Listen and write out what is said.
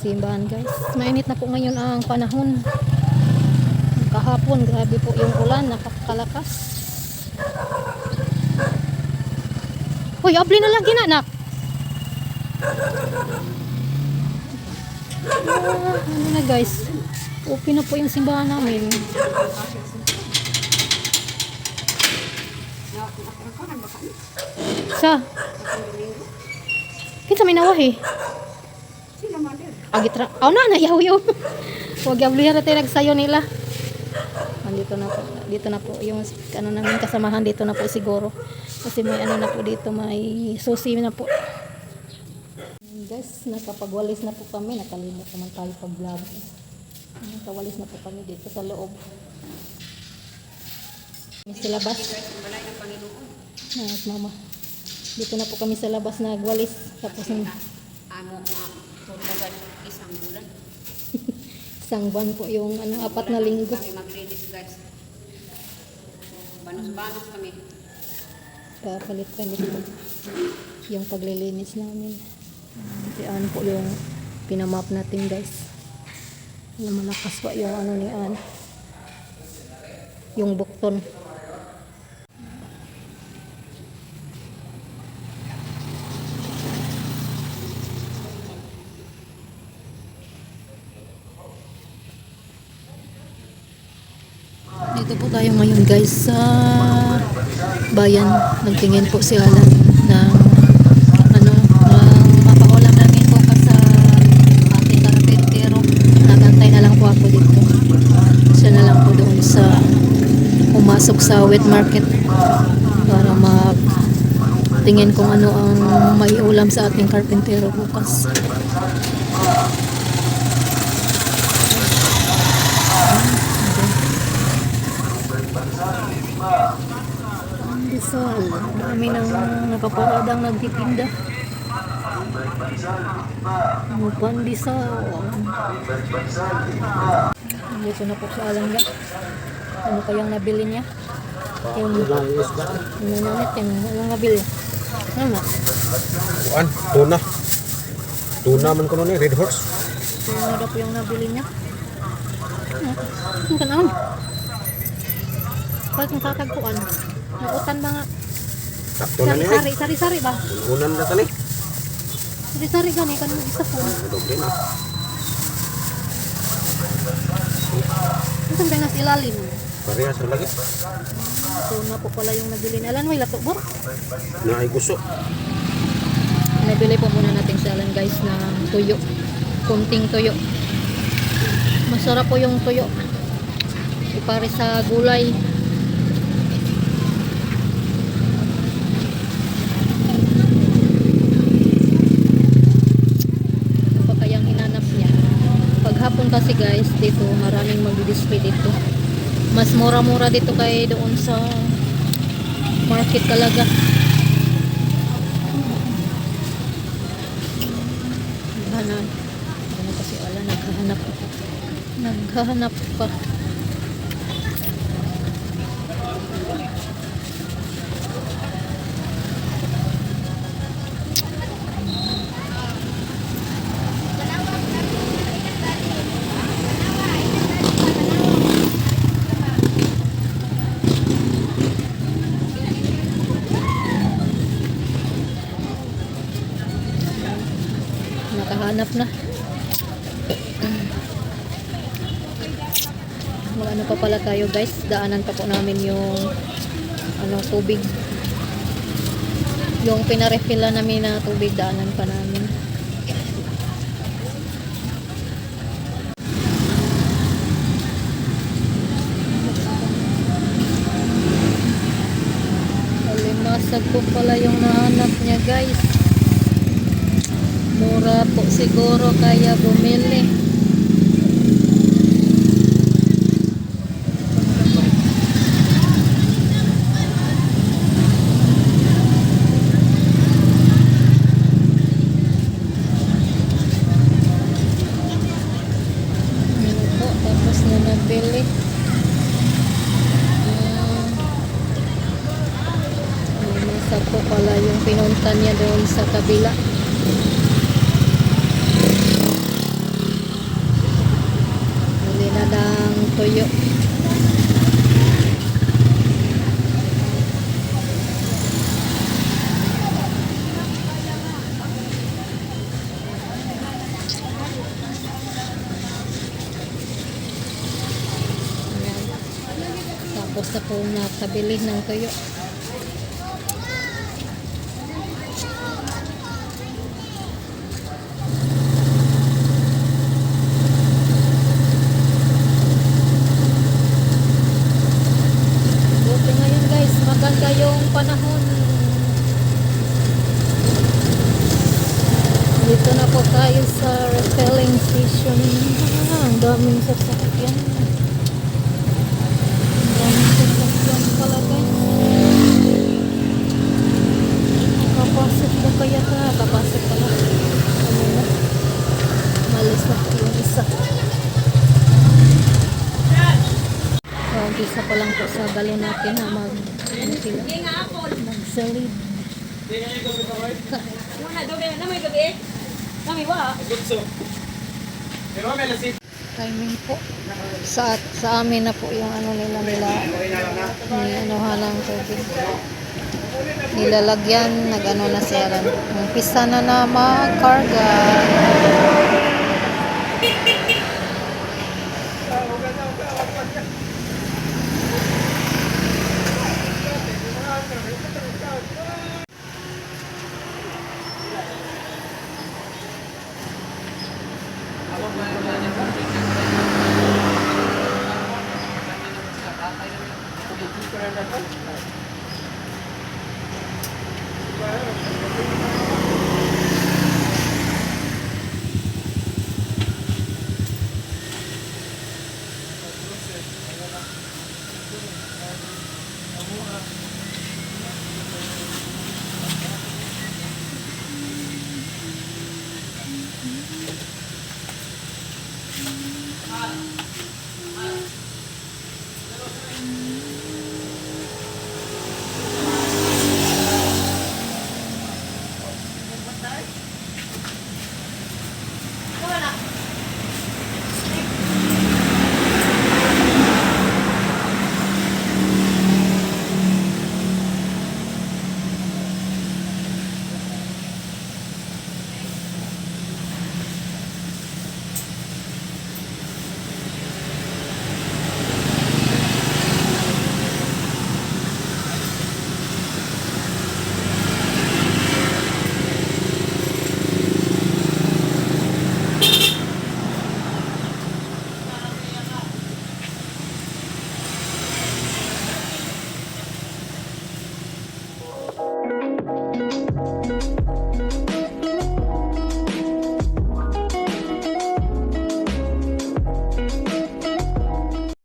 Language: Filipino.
Simbahan guys, mainit na po ngayon ang panahon. Kahapon grabe po yung ulan, napakalakas. Hoy, abli na lang ginanak. Ano na guys, okay na po yung simbahan namin. Sa kita may nawahi. Agitra. Oh na yaw-yaw. Wag yablihan natin nagsayo nila. Dito na po yung ano namin kasamahan dito na po siguro. Kasi may ano na po dito, may susi na po. Guys, nakapagwalis na po kami. Nakalimot naman tayo pag-vlog. Nakawalis na po kami dito sa loob. May sa labas. Mama. Dito na po kami sa labas nagwalis. Tapos isang bulan. Isang buwan po yung ano, 4 na linggo. Kami maglinis guys. Banos-banos kami. Papalit kami po yung paglilinis namin. Ano po yung pinamap natin guys. Malakas pa yung ano ni Ann. Yung bukton. Dito po tayo ngayon guys sa bayan. Nagtingin po si Alan ng ano, mapaulam namin po sa ating karapentero. Nagantay na lang po ako dito. Siya na lang po doon sa pumasok sa wet market para tingin kung ano ang may ulam sa ating karpentero bukas. Pandesal. Marami nang nakaparadang nagtitinda. Pandesal. Dito na po sa Alangga. Ano kayang nabili niya? Yung nananit yung anong nabili? Ano? Tuna. Tuna man ko nun eh, red horse. Tuna daw po yung nabili niya. Ang kanon. Bakit ang tatagpuan? Nakutan ba nga? Sakto na niya eh. Sari-sari ba? Unan na tani. Sari-sari gani, kanong isa po. Doble na. Saan kayo nasa ilalim? Parehas na lagi. Tuna po pala yung nabili niya. Alan, may lato ba? Na ay gusto. Nabili po muna natin sa Alan guys na tuyo. Kunting tuyo. Masarap po yung tuyo. Ipare sa gulay. Paghapon kasi guys, dito maraming magdi-display dito. Mas mura-mura dito kay doon sa market talaga. Ano kasi wala, naghahanap pa. Nakahanap na. Ano pa pala tayo guys, daanan pa po namin yung tubig. Yung pinarefilla namin na tubig, daanan pa namin. Alimasag po pala yung nahanap niya guys. Mura po siguro kaya bumili. Tapos na nabili. Nasa po pala yung pinunta niya doon sa kabila. Bili na ng tuyo. Tapos na po nakabili ng tuyo. Buti ngayon guys, maganda yung panahon. Dito na po tayo sa refilling station. Ang daming sasakyan. Pala guys, kapasok na kaya ka, kapasok pala malis na yung isa. So, isa pa lang po sa galon natin na magsalid. Timing po sa amin na po yung nila ng tubig, nilalagyan, na siya lang. Umpisa na magkarga.